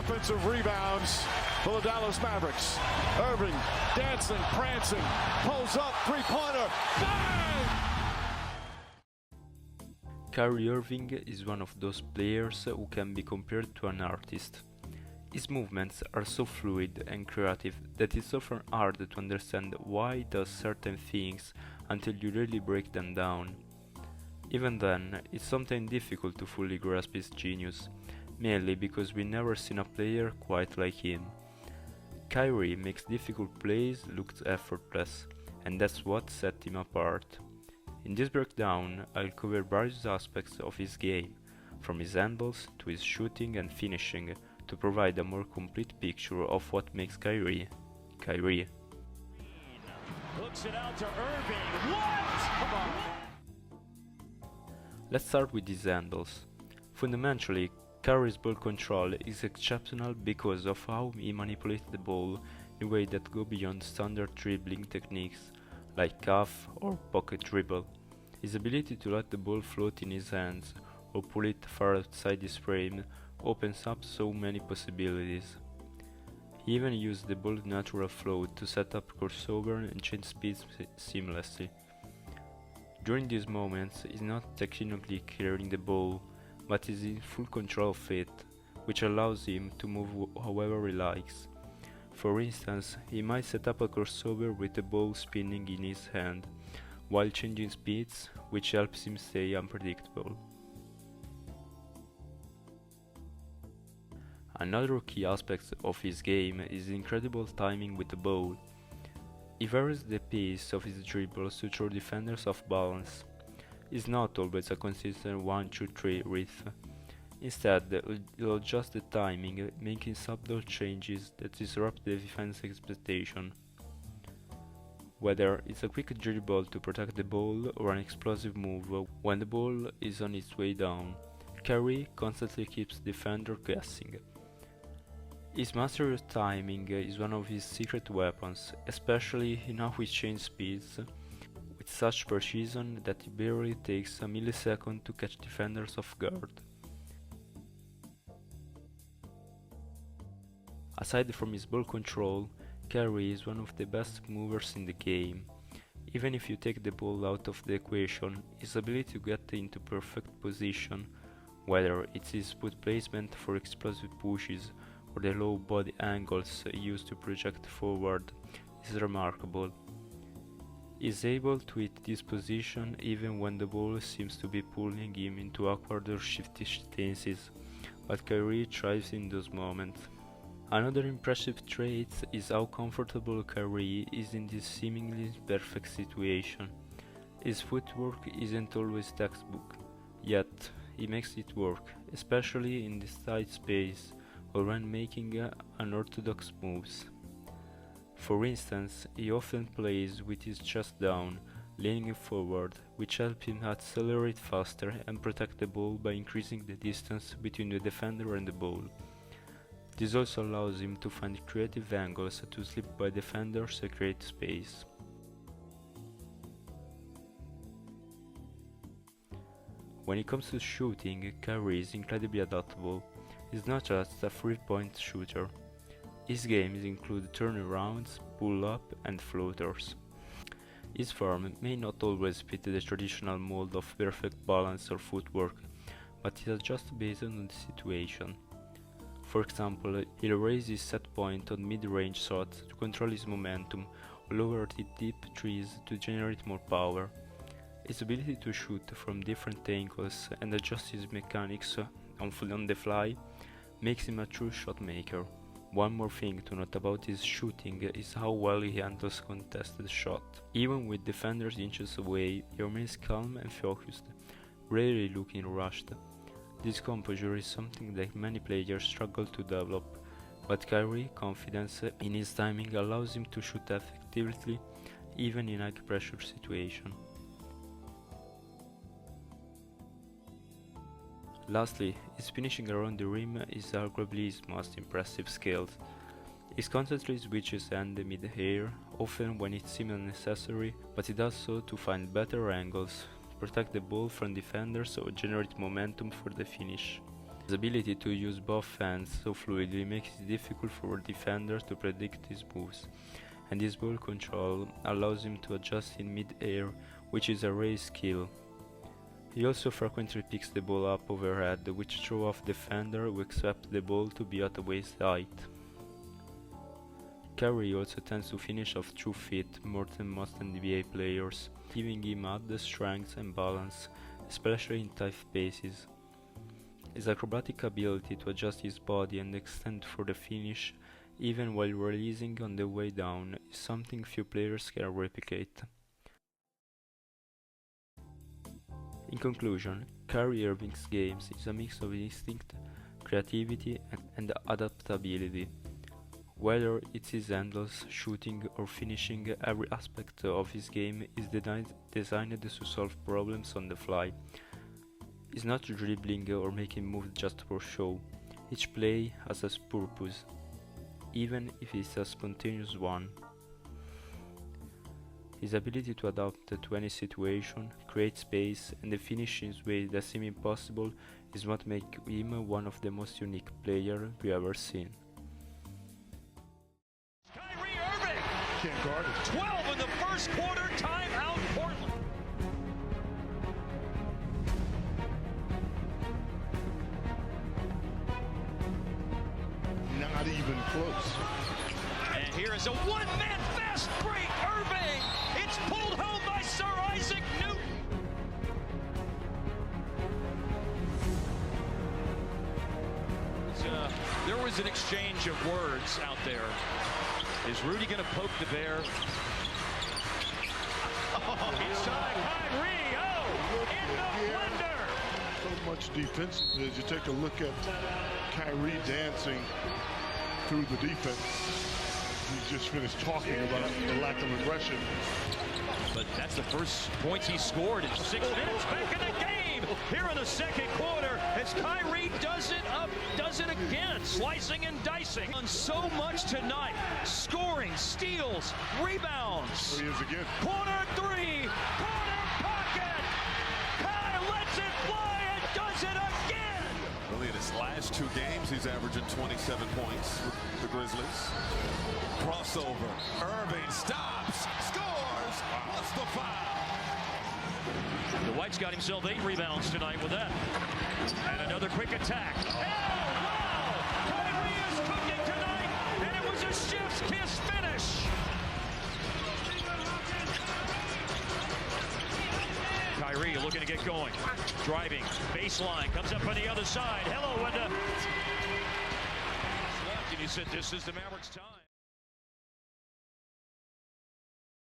offensive rebounds for the Dallas Mavericks. Irving dancing, prancing, pulls up, three-pointer, bang! Kyrie Irving is one of those players who can be compared to an artist. His movements are so fluid and creative that it's often hard to understand why he does certain things until you really break them down. Even then, it's sometimes difficult to fully grasp his genius, mainly because we've never seen a player quite like him. Kyrie makes difficult plays look effortless, and that's what sets him apart. In this breakdown, I'll cover various aspects of his game, from his handles to his shooting and finishing, to provide a more complete picture of what makes Kyrie, Kyrie. Looks it out to Irving. What? Come on. Let's start with his handles. Fundamentally, Kyrie's ball control is exceptional because of how he manipulates the ball in a way that go beyond standard dribbling techniques like cuff or pocket dribble. His ability to let the ball float in his hands or pull it far outside his frame opens up so many possibilities. He even used the ball's natural flow to set up crossover and change speeds seamlessly. During these moments, he's not technically carrying the ball, but is in full control of it, which allows him to move however he likes. For instance, he might set up a crossover with the ball spinning in his hand, while changing speeds, which helps him stay unpredictable. Another key aspect of his game is incredible timing with the ball. He varies the pace of his dribbles to throw defenders off balance. It's not always a consistent 1-2-3 rhythm. Instead, he'll adjust the timing, making subtle changes that disrupt the defense expectation. Whether it's a quick dribble to protect the ball or an explosive move when the ball is on its way down, Kyrie constantly keeps the defender guessing. His mastery of timing is one of his secret weapons, especially in how he changes speeds with such precision that it barely takes a millisecond to catch defenders off guard. Aside from his ball control, Kyrie is one of the best movers in the game. Even if you take the ball out of the equation, his ability to get into perfect position, whether it's his foot placement for explosive pushes or the low body angles used to project forward, is remarkable. He is able to hit this position even when the ball seems to be pulling him into awkward or shifty stances, but Kyrie thrives in those moments. Another impressive trait is how comfortable Kyrie is in this seemingly perfect situation. His footwork isn't always textbook, yet he makes it work, especially in this tight space or when making unorthodox moves. For instance, he often plays with his chest down, leaning forward, which helps him accelerate faster and protect the ball by increasing the distance between the defender and the ball. This also allows him to find creative angles to slip by defenders and create space. When it comes to shooting, Kyrie is incredibly adaptable. He's not just a three-point shooter. His games include turnarounds, pull-up and floaters. His form may not always fit the traditional mold of perfect balance or footwork, but he adjusts based on the situation. For example, he'll raise his set point on mid-range shots to control his momentum, or lower the deep threes to generate more power. His ability to shoot from different angles and adjust his mechanics on the fly makes him a true shot maker. One more thing to note about his shooting is how well he handles contested shot. Even with defenders inches away, he remains calm and focused, rarely looking rushed. This composure is something that many players struggle to develop, but Kyrie's confidence in his timing allows him to shoot effectively even in high-pressure situations. Lastly, his finishing around the rim is arguably his most impressive skill. He constantly switches hand mid-air, often when it seems unnecessary, but he does so to find better angles, protect the ball from defenders or generate momentum for the finish. His ability to use both hands so fluidly makes it difficult for defenders to predict his moves, and his ball control allows him to adjust in mid-air, which is a rare skill. He also frequently picks the ball up overhead, which throws off defender who accepts the ball to be at waist height. Kyrie also tends to finish off 2 feet more than most NBA players, giving him added strength and balance, especially in tight spaces. His acrobatic ability to adjust his body and extend for the finish, even while releasing on the way down, is something few players can replicate. In conclusion, Kyrie Irving's game is a mix of instinct, creativity, and adaptability. Whether it's his handles, shooting, or finishing, every aspect of his game is designed to solve problems on the fly. He's not dribbling or making moves just for show. Each play has a purpose, even if it's a spontaneous one. His ability to adapt to any situation, create space, and finish in ways that seem impossible is what makes him one of the most unique players we've ever seen. Kyrie Irving! Can't guard it. 12 in the first quarter, timeout Portland. Not even close. And here is a one-man fast break. Irving! It's pulled home by Sir Isaac Newton. There was an exchange of words out there. Is Rudy going to poke the bear? Inside Kyrie. Oh, in the blender. So much defense. As you take a look at Kyrie dancing through the defense, he just finished talking about the lack of aggression. But that's the first points he scored in 6 minutes. Back in the game here in the second quarter as Kyrie does it again, slicing and dicing. On so much tonight, scoring, steals, rebounds. There he is again. Corner three, corner pocket. Kai lets it fly and does it again. Really, in his last 2 games, he's averaging 27 points with the Grizzlies. Crossover. Irving stops, scores. What's the foul? The White's got himself 8 rebounds tonight with that. And another quick attack. Oh, wow! Kyrie is cooking tonight, and it was a chef's kiss finish. Kyrie looking to get going. Driving, baseline, comes up on the other side. Hello, Wenda. And you said this is the Mavericks' time.